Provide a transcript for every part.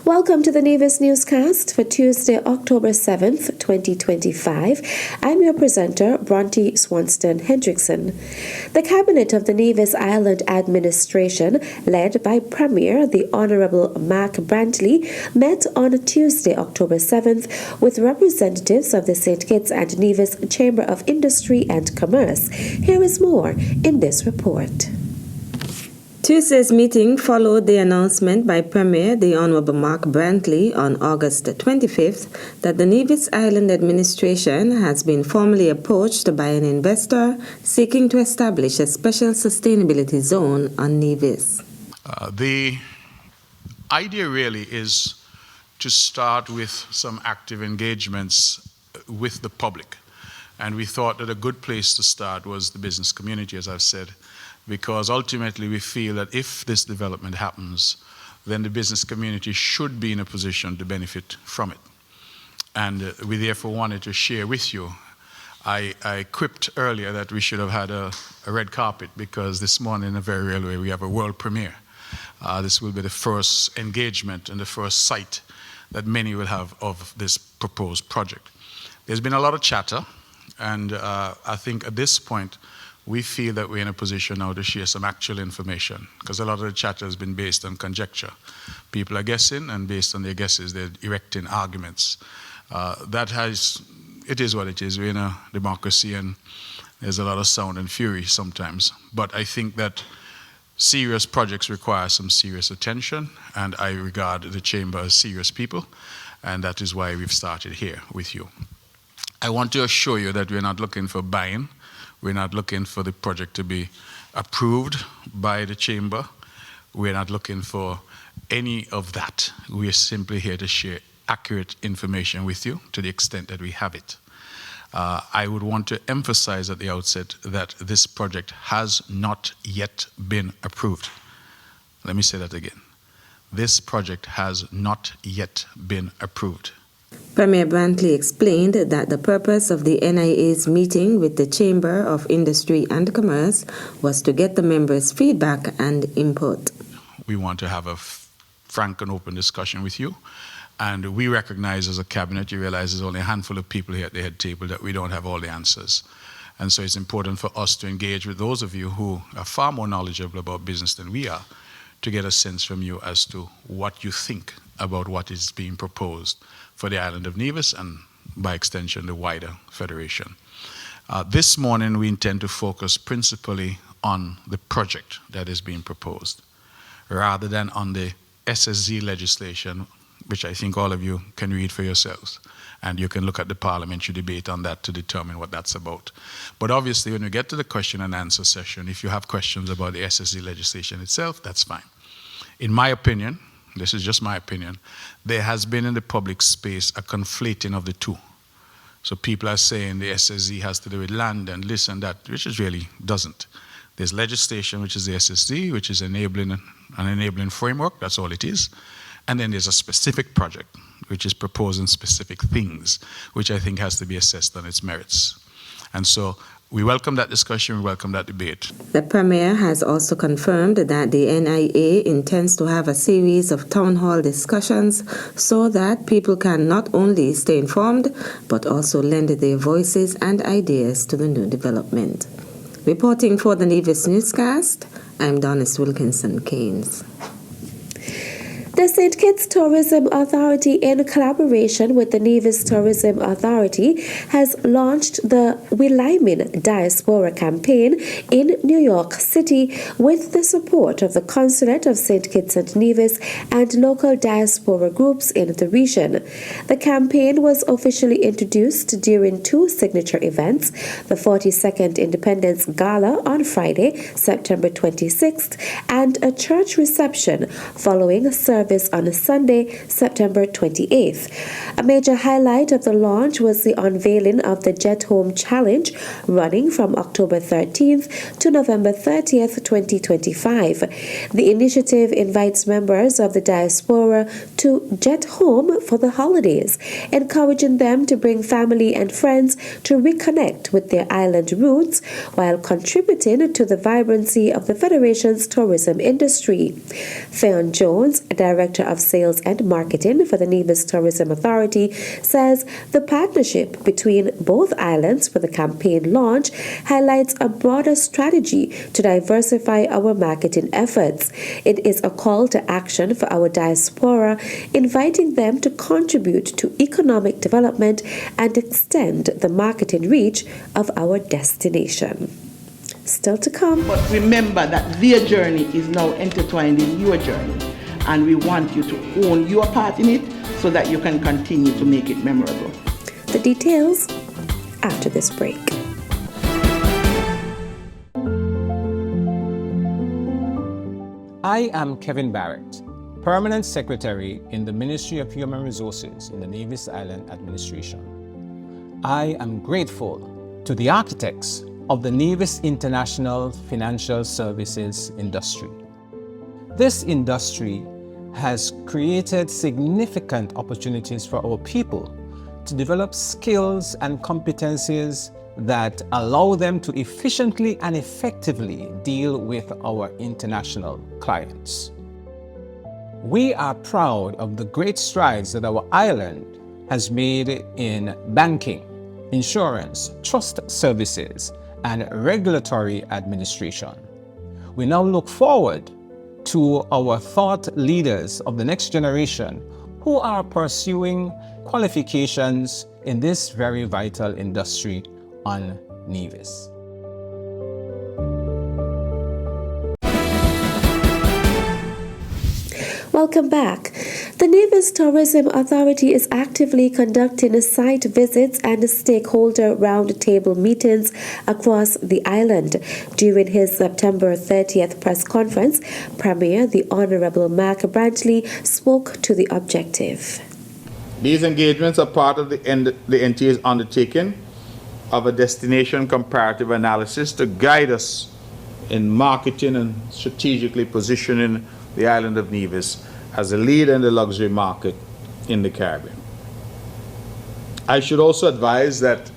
Welcome to the Nevis newscast for Tuesday, October 7th, 2025. I'm your presenter, Bronte Swanston Hendrickson. The Cabinet of the Nevis Island Administration, led by Premier the Honourable Mark Brantley, met on Tuesday, October 7th with representatives of the St. Kitts and Nevis Chamber of Industry and Commerce. Here is more in this report. Tuesday's meeting followed the announcement by Premier the Honourable Mark Brantley on August 25th that the Nevis Island Administration has been formally approached by an investor seeking to establish a special sustainability zone on Nevis. The idea really is to start with some active engagements with the public. And we thought that a good place to start was the business community, as I've said, because ultimately we feel that if this development happens, then the business community should be in a position to benefit from it. And we therefore wanted to share with you. I quipped earlier that we should have had a red carpet because this morning in a very real way we have a world premiere. This will be the first engagement and the first sight that many will have of this proposed project. There's been a lot of chatter, and I think at this point we feel that we're in a position now to share some actual information, because a lot of the chatter has been based on conjecture. People are guessing, and based on their guesses, they're erecting arguments. It is what it is. We're in a democracy, and there's a lot of sound and fury sometimes. But I think that serious projects require some serious attention, and I regard the Chamber as serious people, and that is why we've started here with you. I want to assure you that we're not looking for buying. We're not looking for the project to be approved by the Chamber. We're not looking for any of that. We're simply here to share accurate information with you to the extent that we have it. I would want to emphasize at the outset that this project has not yet been approved. Let me say that again. This project has not yet been approved. Premier Brantley explained that the purpose of the NIA's meeting with the Chamber of Industry and Commerce was to get the members' feedback and input. We want to have a frank and open discussion with you, and we recognize as a cabinet, you realize there's only a handful of people here at the head table, that we don't have all the answers. And so it's important for us to engage with those of you who are far more knowledgeable about business than we are, to get a sense from you as to what you think about what is being proposed for the island of Nevis and, by extension, the wider federation. This morning, we intend to focus principally on the project that is being proposed, rather than on the SSZ legislation, which I think all of you can read for yourselves. And you can look at the parliamentary debate on that to determine what that's about. But obviously, when we get to the question and answer session, if you have questions about the SSZ legislation itself, that's fine. In my opinion, this is just my opinion, there has been in the public space a conflating of the two. So people are saying the SSZ has to do with land and this and that, which it really doesn't. There's legislation, which is the SSZ, which is an enabling framework, that's all it is. And then there's a specific project, which is proposing specific things, which I think has to be assessed on its merits. And so we welcome that discussion, we welcome that debate. The Premier has also confirmed that the NIA intends to have a series of town hall discussions so that people can not only stay informed, but also lend their voices and ideas to the new development. Reporting for the Nevis newscast, I'm Donis Wilkinson Keynes. The St. Kitts Tourism Authority, in collaboration with the Nevis Tourism Authority, has launched the Limin Diaspora campaign in New York City with the support of the Consulate of St. Kitts and Nevis and local diaspora groups in the region. The campaign was officially introduced during two signature events, the 42nd Independence Gala on Friday, September 26th, and a church reception following a service on Sunday, September 28th. A major highlight of the launch was the unveiling of the Jet Home Challenge, running from October 13th to November 30th, 2025. The initiative invites members of the diaspora to jet home for the holidays, encouraging them to bring family and friends to reconnect with their island roots while contributing to the vibrancy of the Federation's tourism industry. Theon Jones, Director Director of Sales and Marketing for the Nevis Tourism Authority, says the partnership between both islands for the campaign launch highlights a broader strategy to diversify our marketing efforts. It is a call to action for our diaspora, inviting them to contribute to economic development and extend the marketing reach of our destination. Still to come. But remember that their journey is now intertwined in your journey, and we want you to own your part in it so that you can continue to make it memorable. The details after this break. I am Kevin Barrett, Permanent Secretary in the Ministry of Human Resources in the Nevis Island Administration. I am grateful to the architects of the Nevis International Financial Services industry. This industry has created significant opportunities for our people to develop skills and competencies that allow them to efficiently and effectively deal with our international clients. We are proud of the great strides that our island has made in banking, insurance, trust services, and regulatory administration. We now look forward to our thought leaders of the next generation who are pursuing qualifications in this very vital industry on Nevis. Welcome back. The Nevis Tourism Authority is actively conducting site visits and stakeholder roundtable meetings across the island. During his September 30th press conference, Premier the Honourable Mark Brantley spoke to the objective. These engagements are part of the NTA's undertaking of a destination comparative analysis to guide us in marketing and strategically positioning the island of Nevis as a leader in the luxury market in the Caribbean. I should also advise that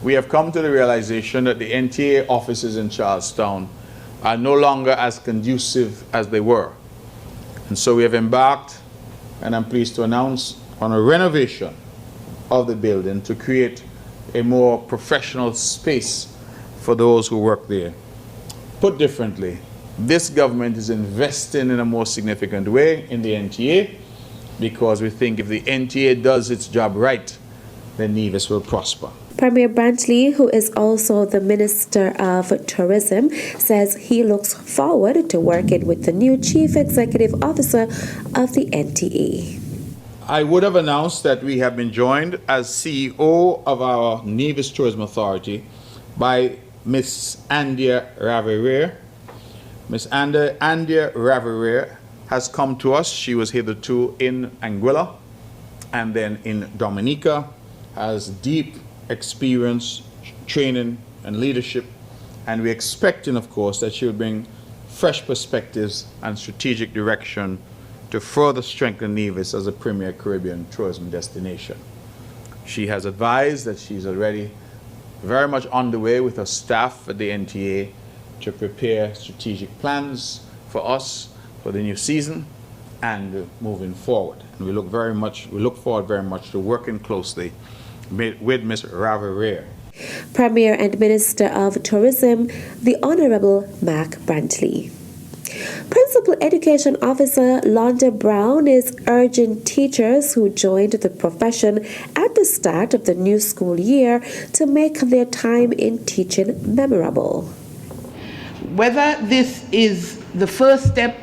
we have come to the realization that the NTA offices in Charlestown are no longer as conducive as they were. And so we have embarked, and I'm pleased to announce, on a renovation of the building to create a more professional space for those who work there. Put differently, this government is investing in a more significant way in the NTA because we think if the NTA does its job right, then Nevis will prosper. Premier Brantley, who is also the Minister of Tourism, says he looks forward to working with the new Chief Executive Officer of the NTA. I would have announced that we have been joined as CEO of our Nevis Tourism Authority by Ms. Andia Raverier. Ms. Andia Raverier has come to us. She was hitherto in Anguilla and then in Dominica, has deep experience, training, and leadership, and we're expecting, of course, that she will bring fresh perspectives and strategic direction to further strengthen Nevis as a premier Caribbean tourism destination. She has advised that she's already very much on the way with her staff at the NTA to prepare strategic plans for us for the new season and moving forward. And we look forward very much to working closely with Ms. Raverier. Premier and Minister of Tourism, the Honourable Mark Brantley. Principal Education Officer Londa Brown is urging teachers who joined the profession at the start of the new school year to make their time in teaching memorable. Whether this is the first step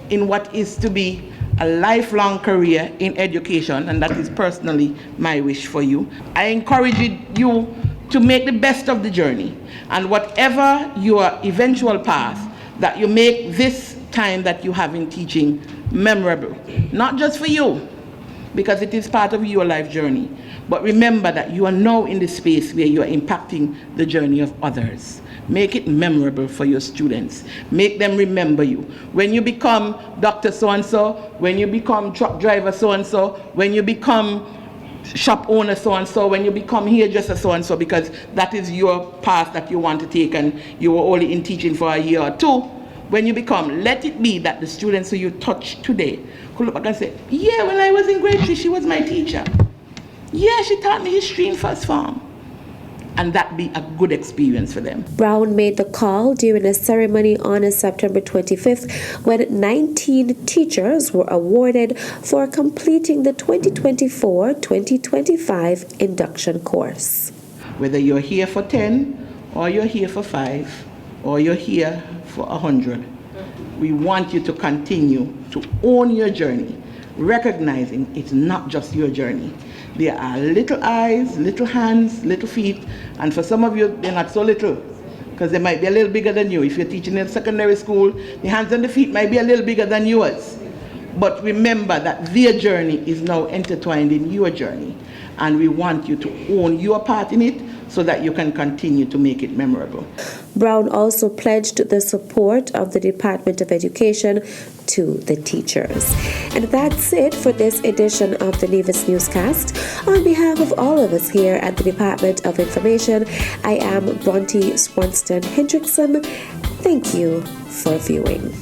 in what is to be a lifelong career in education, and that is personally my wish for you, I encourage you to make the best of the journey, and whatever your eventual path, that you make this time that you have in teaching memorable, not just for you, because it is part of your life journey, but remember that you are now in the space where you are impacting the journey of others. Make it memorable for your students. Make them remember you. When you become Dr. So-and-so, when you become truck driver so-and-so, when you become shop owner so-and-so, when you become hairdresser so-and-so, because that is your path that you want to take and you were only in teaching for a year or two, when you become, let it be that the students who you touch today could look back and say, yeah, when I was in grade 3, she was my teacher. Yeah, she taught me history in first form. And that be a good experience for them. Brown made the call during a ceremony on September 25th when 19 teachers were awarded for completing the 2024-2025 induction course. Whether you're here for 10, or you're here for 5, or you're here for 100, we want you to continue to own your journey, recognizing it's not just your journey. There are little eyes, little hands, little feet, and for some of you, they're not so little, because they might be a little bigger than you. If you're teaching in secondary school, the hands and the feet might be a little bigger than yours. But remember that their journey is now intertwined in your journey, and we want you to own your part in it so that you can continue to make it memorable. Brown also pledged the support of the Department of Education to the teachers. And that's it for this edition of the Nevis Newscast. On behalf of all of us here at the Department of Information, I am Bronte Swanston Hendrickson. Thank you for viewing.